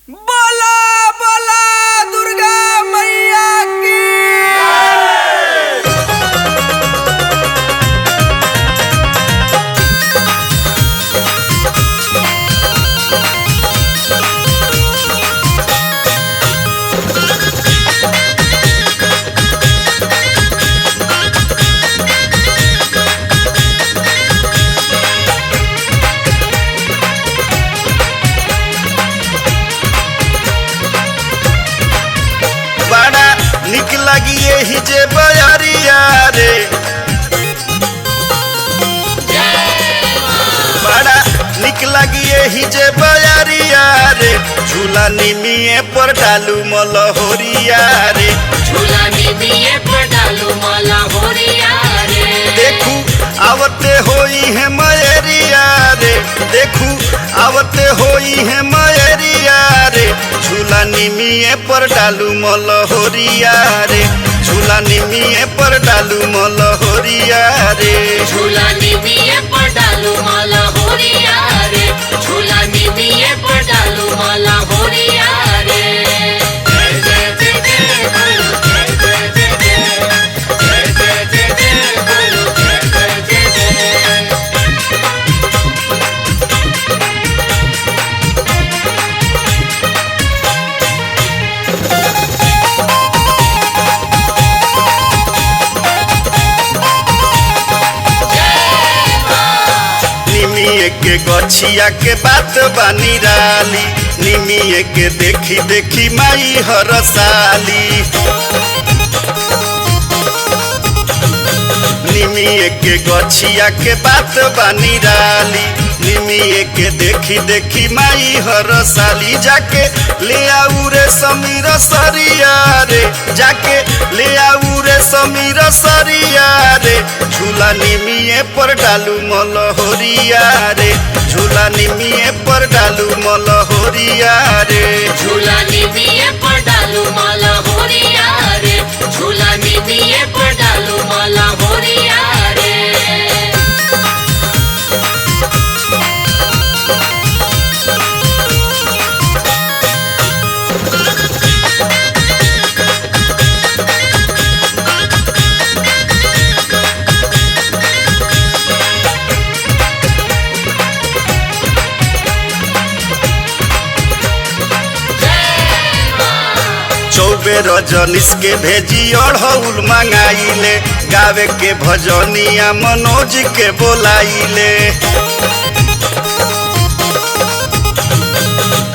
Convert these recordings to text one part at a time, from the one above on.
बोला बोला दुर्गा मैया की। निक लगिए ही जे बयारिया रे, बड़ा निक लगिए ही जे बयारिया रे, झूला निमिये पर डालू मलहोरिया रे, झूला निमिये पर डालू मलहोरिया रे। देखू आवते होई है मयरिया रे, देखू आवते होई है मयरिया रे, झूला निमिये पर डालू मलहोरिया रे, झूला निमिये पर डालू मलहोरिया रे, झूला निमिये पर डालू मलहोरिया रे, झूला निमिये पर डालू मलहोरिया रे। जय जय जय जय बोलो, जय जय जय जय, जय जय जय जय बोलो, जय जय जय जय। निमिये के गछिया के बात बानी राली, निमिये के देखी देखी माई हरसाली, निमिये के गछिया के बात बानी राली, निमिये के देखी देखी माई हरसाली, जाके ले आऊ रे समीर सरिया रे, जाके ले आऊ रे समीर सरिया रे, झूला निमिये पर डालू मलहोरिया रे, झूला निमिये पर डालू मलहोरिया रे, झूला निमिये पर डालू मलहोरिया रे, झूला निमिये पर डालू मलहोरिया रे। चौबे रजनीश के भेजी अढ़ौल मंगाइले, गावे के भजनिया मनोज के बोलाइले,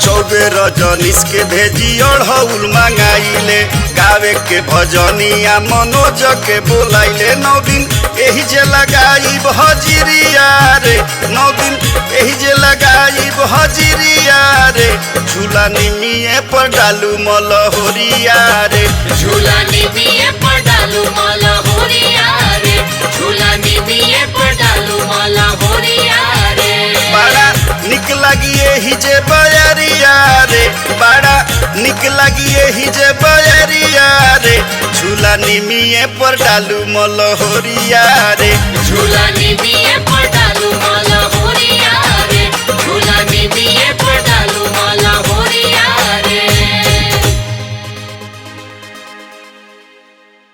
चौबे रजनीश के भेजी अढ़ौल मंगाइले, गावे के भजनिया मनोज के बोलाइले, 9 दिन एही जे लगाई हजिरिया रे, 9 दिन एही जे लगाई हजिरिया रे, झूला निमिये पर डालू मलहोरिया रे, झूला निमिये पर डालू मलहोरिया रे, झूला निमिये पर डालू मलहोरिया रे। बड़ा निक लगिए ही जे बयरिया रे, बड़ा निक लगिए ही जे बयरिया रे, झूला निमिये पर डालू मलहोरिया रे, झूला निमिये पर